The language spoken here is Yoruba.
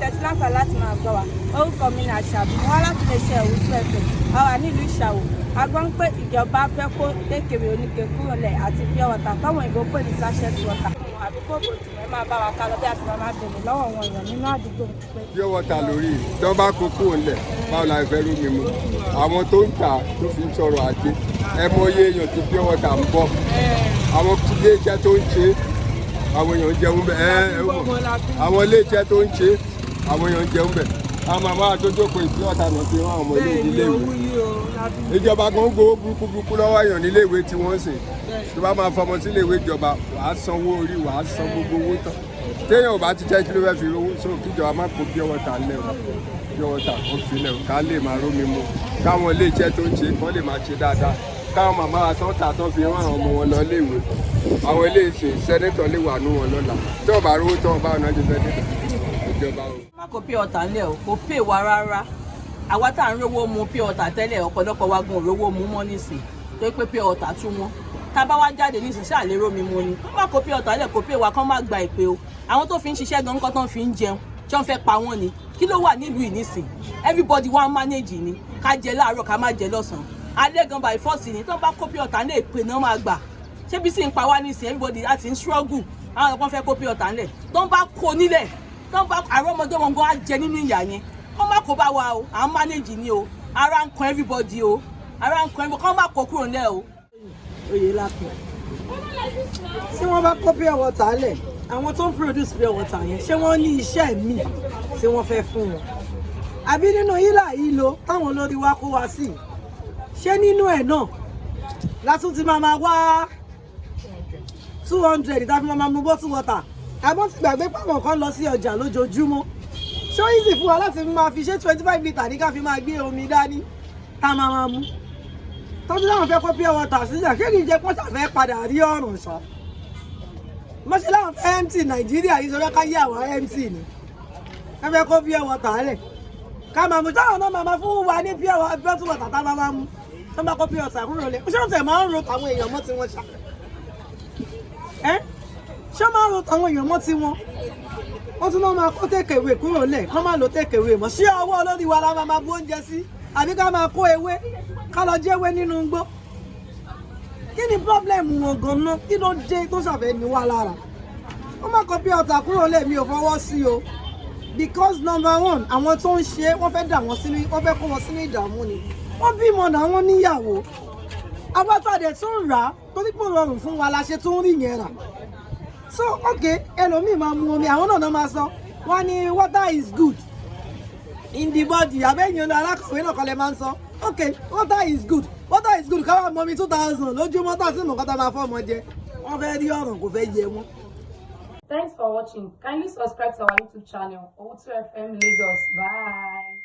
tẹ̀sí láǹfààní láti máa gbọ́ wa. Orúkọ mi ni Àṣàbí. Mo wá láti lè ṣe Òwútú ẹ̀fẹ̀. A wà nílùú Ìṣàwò. A gbọ́ pé ìjọba fẹ́ kó tékèwé oníke kúrò lẹ̀ àti pure water táwọn òyìnbó pè ní sachet water. Àbí kó bò tì mẹ́ máa bá wa ká lọ bí a ti máa bèrè lọ́wọ́ àwọn èèyàn nínú àdúgbò pé. Pure water lórí tó bá kó kúrò lẹ̀ báwo la fẹ́ rú mi mu. Àwọn tó ń tà tó fi ń sọ̀rọ̀ ajé ẹ mọ iye èèyàn tí pure water ń bọ̀. Àwọn ilé iṣẹ́ tó ń ṣe àwọn èèyàn ń jẹun bẹ́ẹ̀ àwọn ilé iṣẹ́ tó ń ṣe àwọn èèyàn ń jẹun bẹ́ẹ̀ àwọn màmá àtọ́jọ́pọ̀ ìpín ọ̀tá náà fi rán ọmọ ilé ìwé ìjọba kan gbowó burúkú lọ́wọ́ èèyàn nílé ìwé tí wọ́n sìn tó bá máa fọmọ sílé ìwé ìjọba wàá sanwó orí wàá san gbogbo owó tán téèyàn ò bá ti jẹ́ kí ló fẹ́ fi rówó sóò kí ìjọba má kó pure water lẹ̀ o pure water ó fi lẹ̀ o ká lè máa rómi mu káwọn ilé iṣẹ́ tó ń ṣe kán lè máa ṣe dáadáa káwọn màmá wa tán tà tán fi rán ọmọ wọn lọ léèwé àwọn ilé ìsìn sẹ́nẹ́tọ̀ lè wà nú wọn lọ́la tí wọ́n bá rówó tán bá ọ̀nà jẹ sẹ́nẹ́tọ̀ ìjọba o. má kó pure water ńlẹ̀ o kò pè wá rárá àwa tá à ń rówó mu pure water tẹ́lẹ̀ ọ̀pọ̀lọpọ̀ wa gan rówó mu mọ́ nísìn tó pé pure water tún wọ́n tá a bá wá jáde nísìn ṣáà lè rómi mu ni kó má kó pure water ńlẹ̀ kó pè wá kán má gba ìpè o àwọn tó fi ń ṣiṣẹ́ gan nǹkan tó ń fi ń jẹun tí wọ́n fẹ́ pa wọ́n ni kí ló wà nílùú ìnísìn everybody wá manage ni ká jẹ láàárọ̀ ká má jẹ lọ́sàn-án alẹ́ gan by force ni tó bá kó pure water ní èpè náà máa gbà ṣé bí sì ń pa wá nísìn everybody láti ń struggle àwọn ọ̀pọ̀ fẹ́ kó pure water ńlẹ̀ tó ń bá kó nílẹ̀ tó ń bá àrọ́ ọmọdé wọn gan á jẹ nínú ìyà yẹn kó má kó bá wa o à ń manage ni o ara ń kan everybody o ara ń kan everybody kó má kó kúrò nílẹ̀ o. oyè lápẹ̀ tí wọ́n bá kó pure water lẹ̀ àwọn tó ń produce pure water yẹn ṣé wọ́n ní iṣẹ́ míì tí wọ́n fẹ́ fún wọn àbí nínú hílà yìí lo táwọn olórí wa kó wa sí ṣé nínú ẹ̀ náà látún ti máa wá 200 ìdáfí máa mú bottle water àbọ̀ ti gbàgbé pàwọn kan lọ sí ọjà lójoojúmọ́ ṣó easy fún wa láti máa fi ṣe 25 litre ní ká fi máa gbé omi dání tá máa mú tọ́jú láwọn fẹ́ kó pure water síjà kí kìí jẹ́ pọ́ńtà fẹ́ padà rí ọ̀rùn ṣá mọ́ṣẹ́ láwọn fẹ́ mt nàìjíríà yìí sọ́jọ́ ká yí àwọn mt ni ẹ fẹ́ kó pure water lẹ̀ ká máa mú táwọn náà máa fún wa ní pure bottle water tá máa mú tó bá kó pure water kúrò lẹ̀ ṣé wọ́n tẹ̀ máa ń ro àwọn èèyàn mọ́ tí wọ́n ṣá ṣé máa ń ro àwọn èèyàn mọ́ tí wọ́n tún náà máa kó tèkèwé kúrò lẹ̀ kán máa lo tèkèwé mọ́ ṣé ọwọ́ olórí wa la máa bú oúnjẹ sí àbí ká máa kó ewé ká lọ jẹ́wé nínú igbó kí ni pọ́blẹ́mù wọn gan-an kí ló dé tó ṣàfẹ́ ní wà lára wọ́n máa kó pure water kúrò lẹ̀ mi ò fọwọ́ sí o because number one àwọn tó ń ṣe wọ́n fẹ́ dà wọ́n sínú wọ́n fẹ́ kó wọn sínú ìdààmú ni wọ́n bímọ náà wọ́n níyàwó abátàdé tún rà á torí pé rọrùn fún wa la ṣe tún rí yẹn rà so okay ẹlòmíì máa mu omi àwọn náà máa sọ wọ́n ní water is good in the body abẹ́yìn olú alákọ̀wé náà kọ́lẹ̀ máa ń sọ okay water is good káwá mọ mi 2000 lójúmọ́ tá a sì mọ̀ kọ́ta máa fọ́ ọmọ jẹ wọ́n fẹ́ rí ọ̀ràn kò fẹ́ yẹ wọ́n. Thanks for watching. Kindly subscribe to our YouTube channel, Òwútú FM Lagos. Bye.